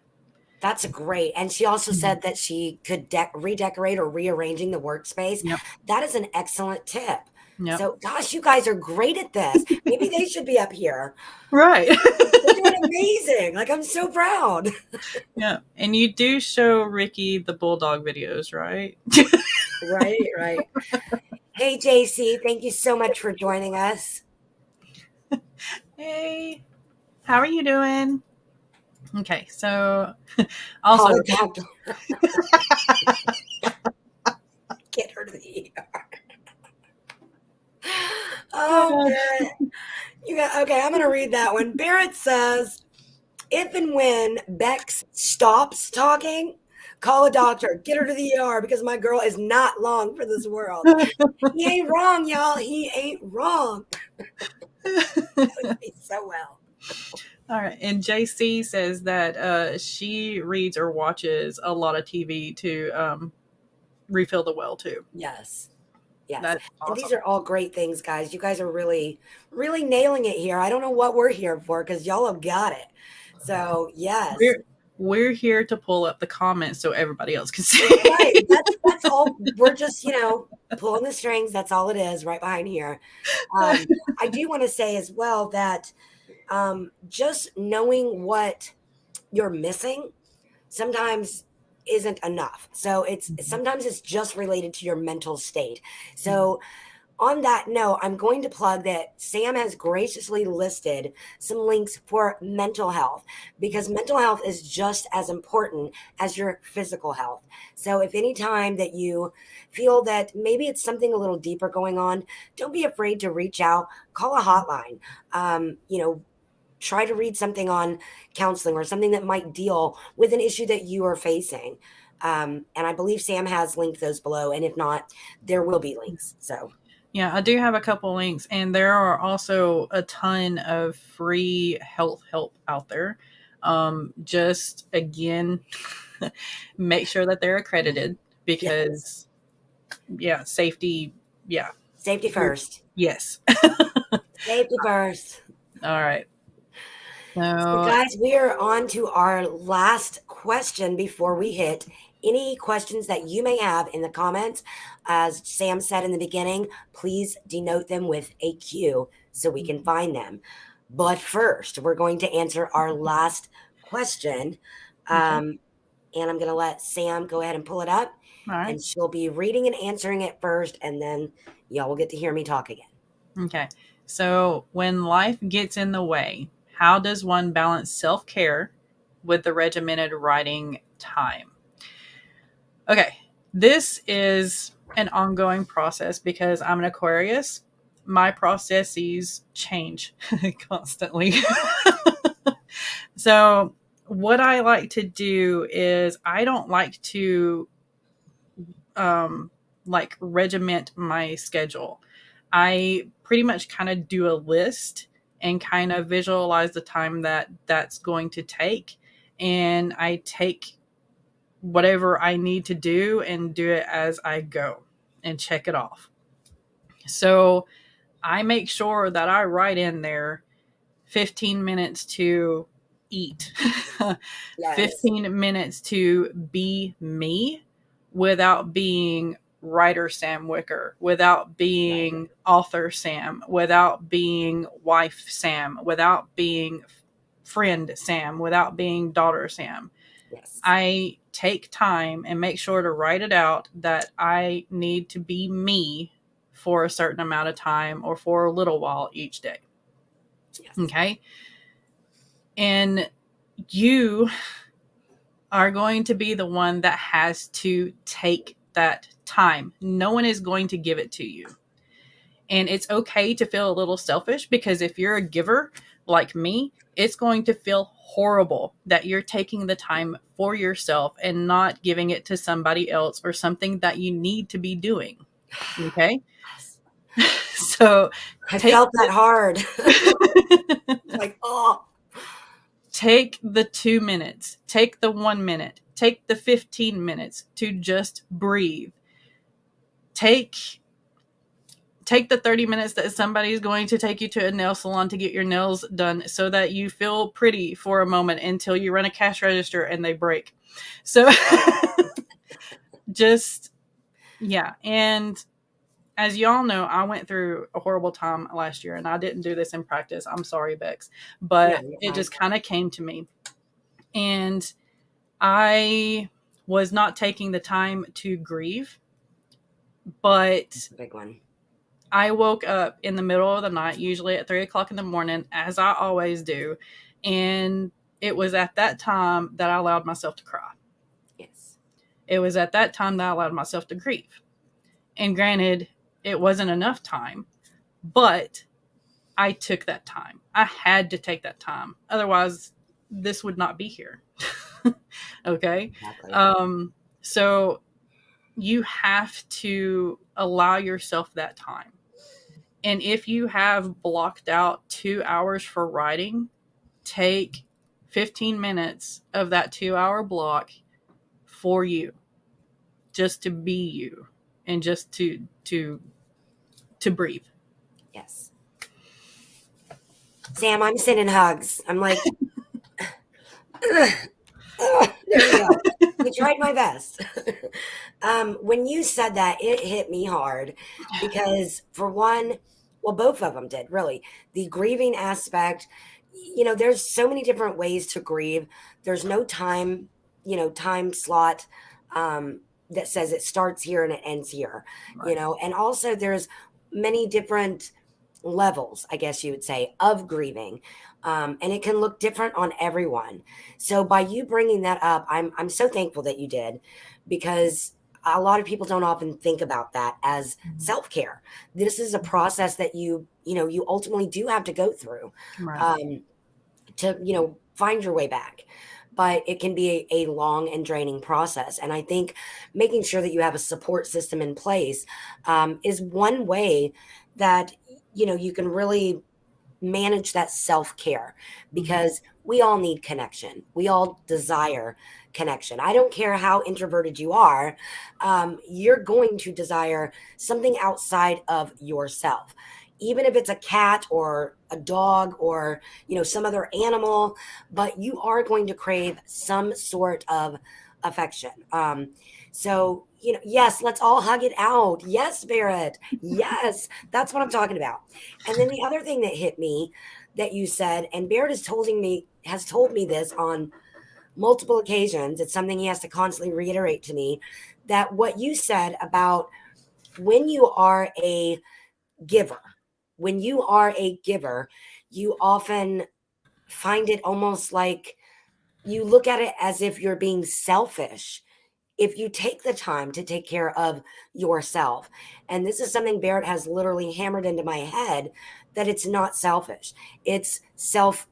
That's great. And she also Mhm. said that she could redecorate or rearranging the workspace. Yep. That is an excellent tip. Yep. So, gosh, you guys are great at this. Maybe they should be up here. Right. They're doing amazing. Like, I'm so proud. Yeah. And you do show Ricky the bulldog videos, right? Right, right. Hey, JC, thank you so much for joining us. Hey, how are you doing? Okay, so Call also, the doctor. Get her to the ER. Oh, Barrett. Okay, I'm going to read that one. Barrett says, if and when Bex stops talking, call a doctor. Get her to the ER because my girl is not long for this world. He ain't wrong, y'all. He ain't wrong. That would be so well. all right. And JC says that she reads or watches a lot of TV to refill the well too. Yes. Yes. That's And these awesome. are all great things, guys. You guys are really, really nailing it here. I don't know what we're here for because y'all have got it. So, yes. We're here to pull up the comments so everybody else can see. Right. That's all. We're just, pulling the strings. That's all it is right behind here. I do want to say as well that just knowing what you're missing sometimes isn't enough. So sometimes it's just related to your mental state. So on that note, I'm going to plug that Sam has graciously listed some links for mental health because mental health is just as important as your physical health. So if any time that you feel that maybe it's something a little deeper going on, don't be afraid to reach out, call a hotline. Try to read something on counseling or something that might deal with an issue that you are facing. And I believe Sam has linked those below. And if not, there will be links. So, Yeah, I do have a couple links, and there are also a ton of free health help out there. Just again, make sure that they're accredited yes, because, yeah, safety. Yeah, safety first. yes. Safety first. All right. So, So, guys, we are on to our last question before we hit any questions that you may have in the comments. As Sam said in the beginning, please denote them with a Q so we can find them. But first, we're going to answer our last question. okay. And I'm going to let Sam go ahead and pull it up. All right. And she'll be reading and answering it first. And then y'all will get to hear me talk again. Okay. So, when life gets in the way, how does one balance self care with the regimented writing time? Okay. This is an ongoing process because I'm an Aquarius. My processes change constantly. So, what I like to do is I don't like to like regiment my schedule. I pretty much kind of do a list and kind of visualize the time that that's going to take, and I take whatever I need to do and do it as I go and check it off. So I make sure that I write in there 15 minutes to eat, Yes. 15 minutes to be me without being writer Sam Wicker, without Right. being author Sam, without being wife Sam, without being friend Sam, without being daughter Sam. Yes. I take time and make sure to write it out that I need to be me for a certain amount of time or for a little while each day. Yes. Okay. And you are going to be the one that has to take that time. No one is going to give it to you. And it's okay to feel a little selfish, because if you're a giver like me, it's going to feel horrible that you're taking the time for yourself and not giving it to somebody else or something that you need to be doing. Okay. Yes. So I take felt that hard. Like, oh. Take the 2 minutes, take the 1 minute, take the 15 minutes to just breathe. Take the 30 minutes that somebody's going to take you to a nail salon to get your nails done so that you feel pretty for a moment until you run a cash register and they break. So just, yeah. And as y'all know, I went through a horrible time last year, and I didn't do this in practice. I'm sorry, Bex, No, but you're it fine. just kind of came to me. And I was not taking the time to grieve, but Big one. I woke up in the middle of the night, usually at 3 o'clock in the morning, as I always do. And it was at that time that I allowed myself to cry. Yes. It was at that time that I allowed myself to grieve. And granted, it wasn't enough time, but I took that time. I had to take that time. Otherwise, this would not be here. Okay. Exactly. So you have to allow yourself that time. And if you have blocked out 2 hours for writing, take 15 minutes of that 2 hour block for you, just to be you and just to breathe. Yes. Sam, I'm sending hugs. I'm like, there we go. I tried my best. When you said that, it hit me hard because, for one, well, both of them did really. The grieving aspect, there's so many different ways to grieve. There's no time, time slot that says it starts here and it ends here, Right. and also there's many different levels, I guess you would say, of grieving. And it can look different on everyone. So by you bringing that up, I'm so thankful that you did, because a lot of people don't often think about that as self-care. This is a process that you ultimately do have to go through Right. um, to find your way back. But it can be a long and draining process. And I think making sure that you have a support system in place is one way that you can really manage that self-care, because we all need connection. We all desire connection. I don't care how introverted you are. You're going to desire something outside of yourself, even if it's a cat or a dog or some other animal, but you are going to crave some sort of affection. So yes, let's all hug it out. Yes, Barrett. Yes, that's what I'm talking about. And then the other thing that hit me that you said, and Barrett has told me this on multiple occasions. It's something he has to constantly reiterate to me, that what you said about when you are a giver, when you are a giver, you often find it almost like you look at it as if you're being selfish if you take the time to take care of yourself. And this is something Barrett has literally hammered into my head, that it's not selfish. It's self,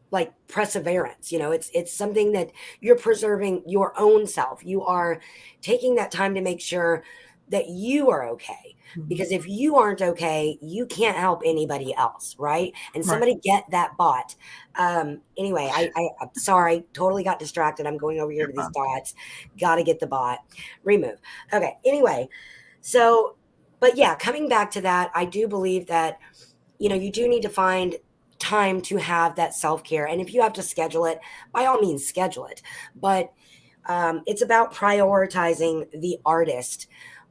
like, perseverance. It's something that you're preserving your own self. You are taking that time to make sure that you are okay. Because if you aren't okay, you can't help anybody else, right? And Right. somebody get that bot. Anyway, I'm sorry, totally got distracted. I'm going over here You're to these fine. dots. Got to get the bot. Remove. Okay. Anyway, so, but yeah, coming back to that, I do believe that you do need to find time to have that self-care. And if you have to schedule it, by all means schedule it. But it's about prioritizing the artist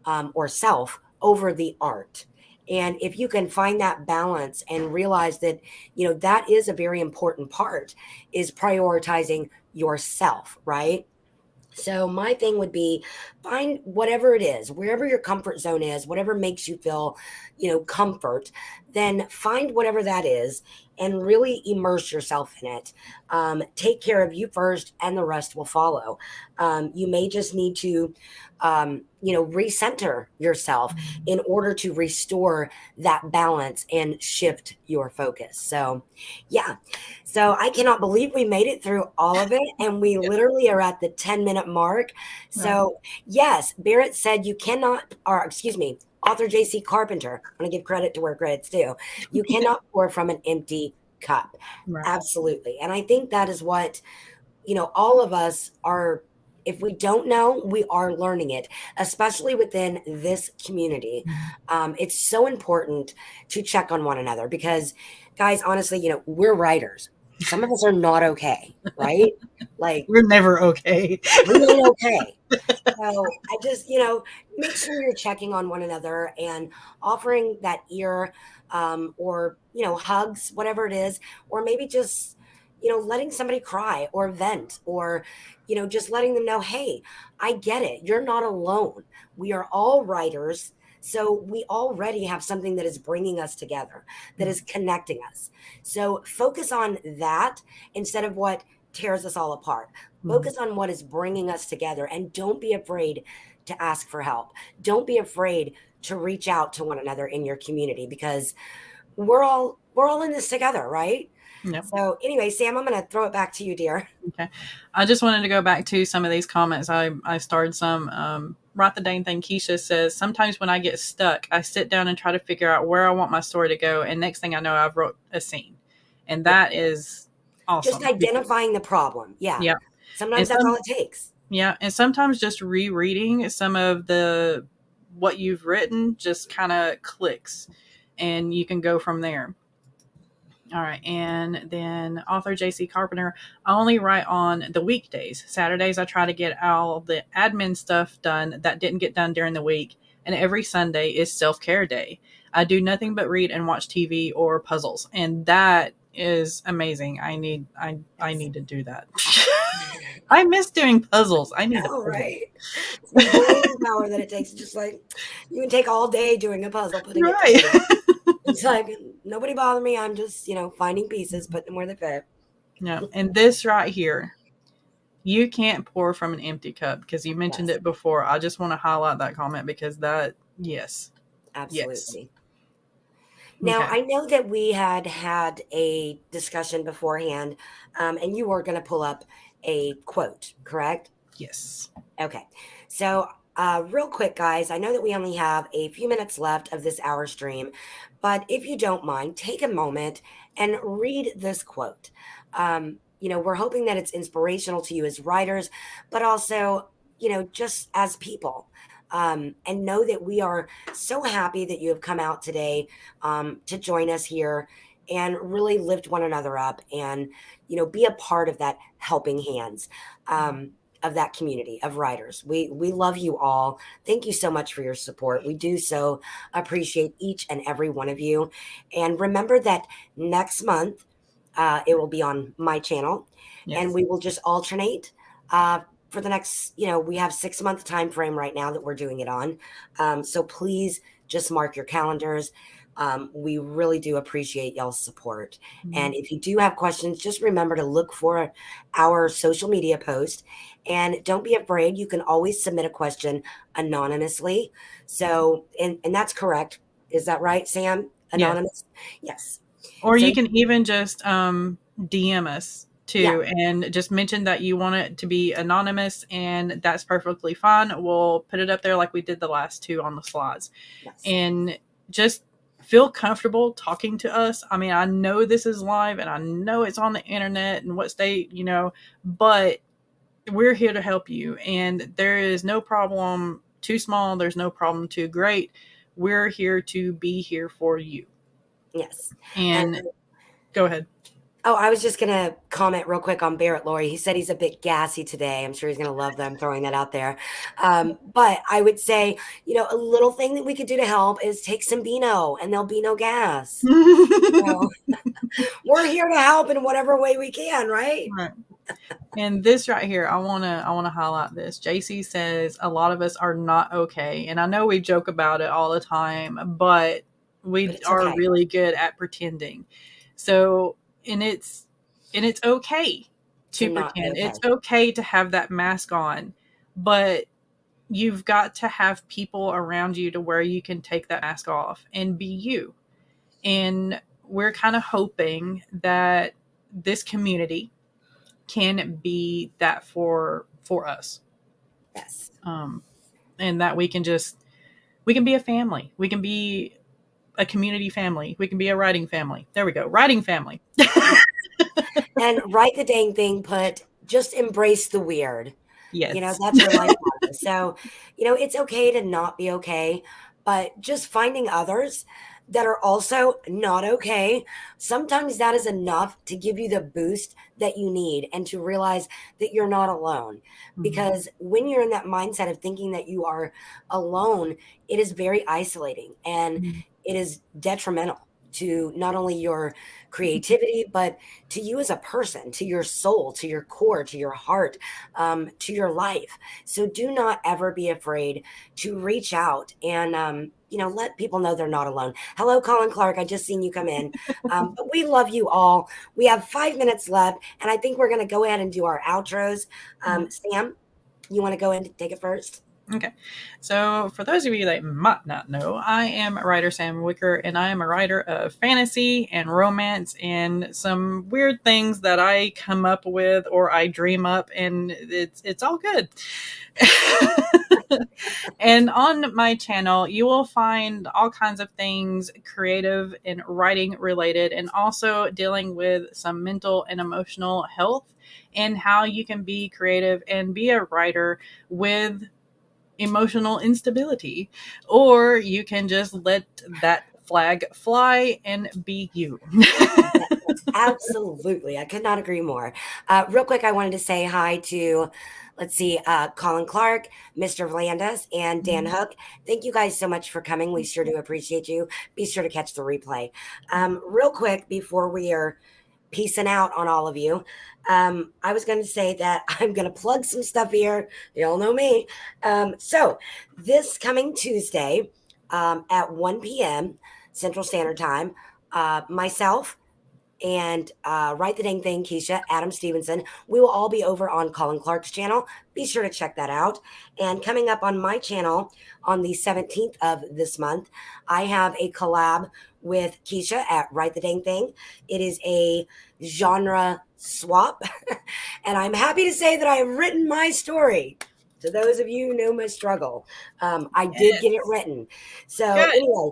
or self over the art. And if you can find that balance and realize that that is a very important part, is prioritizing yourself, right? So my thing would be find whatever it is, wherever your comfort zone is, whatever makes you feel, comfort, then find whatever that is and really immerse yourself in it. Take care of you first and the rest will follow. You may just need to, recenter yourself in order to restore that balance and shift your focus. So, yeah, so I cannot believe we made it through all of it, and we Yeah. literally are at the 10-minute mark. Right. So, yes, Barrett said you cannot, or excuse me, author J.C. Carpenter, I'm going to give credit to where credit's due. You cannot pour from an empty cup. Right. Absolutely. And I think that is what, all of us are. If we don't know, we are learning it, especially within this community. It's so important to check on one another because, guys, honestly, we're writers. Some of us are not okay, right? Like, We're never okay. we ain't okay. So I just, make sure you're checking on one another and offering that ear, or, hugs, whatever it is, or maybe just, letting somebody cry or vent or, just letting them know, hey, I get it. You're not alone. We are all writers. So we already have something that is bringing us together, that is connecting us. So focus on that instead of what tears us all apart. Mhm. Focus on what is bringing us together and don't be afraid to ask for help. Don't be afraid to reach out to one another in your community because we're all in this together, right? Yep. So anyway, Sam, I'm going to throw it back to you, dear. Okay. I just wanted to go back to some of these comments. I starred some. Right the dang thing. Keisha says, sometimes when I get stuck, I sit down and try to figure out where I want my story to go. And next thing I know, I've wrote a scene. And Yeah. that is Just awesome. identifying the problem. Yeah. Yeah. And Sometimes that's all it takes. and sometimes just rereading some of the what you've written just kind of clicks and you can go from there. All right. And then author JC Carpenter, I only write on the weekdays. Saturdays, I try to get all the admin stuff done that didn't get done during the week. And every Sunday is self care day. I do nothing but read and watch TV or puzzles. And that is amazing. I Yes. need to do that. I miss doing puzzles. I need a All puzzle. right. It's the brain power that it takes. Just like you can take all day doing a puzzle, putting it Right. together. It's like nobody bother me. I'm just, finding pieces, putting them where they fit. Yeah. And this right here, you can't pour from an empty cup because you mentioned Yes, it before. I just want to highlight that comment because that, yes, yes. absolutely. Now, Okay. I know that we had a discussion beforehand, and you were going to pull up a quote, correct? Yes. Okay. So, real quick, guys, I know that we only have a few minutes left of this hour stream, but if you don't mind, take a moment and read this quote. We're hoping that it's inspirational to you as writers, but also, just as people. And know that we are so happy that you have come out today, to join us here and really lift one another up and, be a part of that helping hands. Of that community of writers. We love you all. Thank you so much for your support. We do so appreciate each and every one of you. And remember that next month, it will be on my channel, and Yes. we will just alternate for the next. We have 6 month time frame right now that we're doing it on. So please just mark your calendars. We really do appreciate y'all's support. And if you do have questions, just remember to look for our social media post. And don't be afraid. You can always submit a question anonymously. So, and that's correct. Is that right, Sam? Yes. Anonymous? Yes. Or So, you can even just DM us yeah, too and just mention that you want it to be anonymous, and that's perfectly fine. We'll put it up there like we did the last two on the slides. yes, And just feel comfortable talking to us. I mean, I know this is live and I know it's on the internet and what state, but we're here to help you. And there is no problem too small, there's no problem too great. We're here to be here for you. yes. And And go ahead. oh, I was just gonna comment real quick on Barrett Laurie. He said he's a bit gassy today. I'm sure he's gonna love them throwing that out there. But I would say, a little thing that we could do to help is take some Beano, and there'll be no gas. So we're here to help in whatever way we can, right? Right. And this right here, I wanna highlight this. JC says a lot of us are not okay, and I know we joke about it all the time, but But we it's are okay really good at pretending. So, and it's okay to to not be pretend. It's okay. okay to have that mask on, but you've got to have people around you to where you can take that mask off and be you. And we're kind of hoping that this community can be that for us, Yes. um, and that we can be a family, we can be a community family, we can be a writing family. There we go, writing family. Yeah. And write the dang thing, put just embrace the weird. Yes. That's your life motto. So, it's okay to not be okay, but just finding others that are also not okay. Sometimes that is enough to give you the boost that you need and to realize that you're not alone. Mhm. Because when you're in that mindset of thinking that you are alone, it is very isolating and Mhm. it is detrimental to not only your creativity, but to you as a person, to your soul, to your core, to your heart, to your life. So do not ever be afraid to reach out and, let people know they're not alone. Hello, Colin Clark. I just seen you come in. But we love you all. We have 5 minutes left, and I think we're going to go ahead and do our outros. Mhm. Sam, you want to go in and take it first? Okay. So, for those of you that might not know, I am writer Sam Wicker, and I am a writer of fantasy and romance and some weird things that I come up with or I dream up, and it's all good. And on my channel, you will find all kinds of things creative and writing related, and also dealing with some mental and emotional health and how you can be creative and be a writer with emotional instability, or you can just let that flag fly and be you. Yes, absolutely. I could not agree more. Real quick, I wanted to say hi to, let's see, Colin Clark, Mr. Vlandis, and Dan Hook. Thank you guys so much for coming. We sure do appreciate you. Be sure to catch the replay. Real quick, before we are peacing out on all of you, I was going to say that I'm going to plug some stuff here. You all know me. So, this coming Tuesday at 1 p.m. Central Standard Time, myself, and Write the Dang Thing, Keisha, Adam Stevenson. We will all be over on Colin Clark's channel. Be sure to check that out. And coming up on my channel on the 17th of this month, I have a collab with Keisha at Write the Dang Thing. It is a genre swap. And I'm happy to say that I have written my story. To those of you who know my struggle, I did get it Yes. written. So, Good. anyway,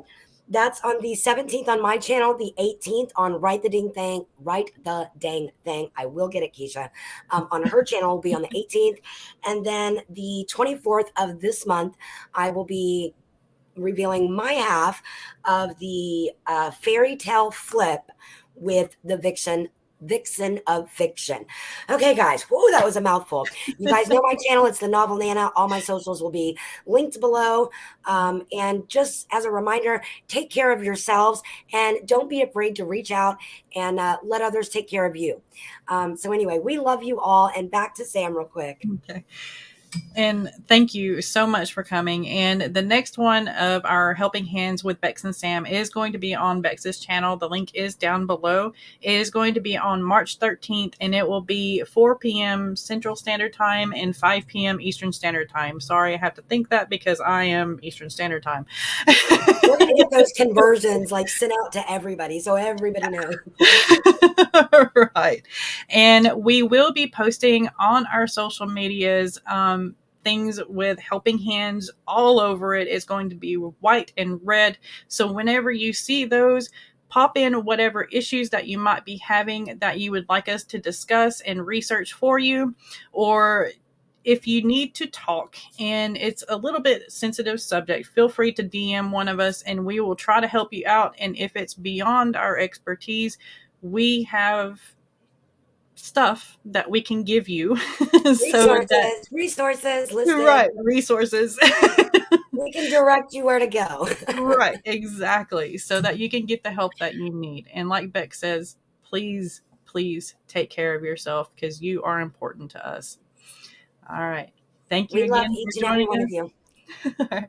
that's on the 17th on my channel, the 18th on Write the Dang Thing. Write the Dang Thing. I will get it, Keisha. On her channel will be on the 18th. And then the 24th of this month, I will be revealing my half of the fairy tale flip with the Vixen of Fiction. Okay, guys. Whoa, that was a mouthful. You guys know my channel. It's the Novel Nana. All my socials will be linked below. And just as a reminder, take care of yourselves and don't be afraid to reach out and let others take care of you. So, anyway, we love you all. And back to Sam, real quick. Okay. And thank you so much for coming. And the next one of our Helping Hands with Bex and Sam is going to be on Bex's channel. The link is down below. It is going to be on March 13th, and it will be 4 p.m. Central Standard Time and 5 p.m. Eastern Standard Time. Sorry, I have to think that because I am Eastern Standard Time. We're going to get those conversions like sent out to everybody so everybody knows. Right. And we will be posting on our social medias things with helping hands all over it. It's going to be white and red. So whenever you see those, pop in whatever issues that you might be having that you would like us to discuss and research for you, or if you need to talk and it's a little bit sensitive subject, feel free to DM one of us and we will try to help you out. And if it's beyond our expertise, we have stuff that we can give you so that Resources listed. right resources. We can direct you where to go. Right, exactly, so that you can get the help that you need. And like Beck says, please please take care of yourself because you are important to us. All right. Thank you We love again for each and every joining one of us. you.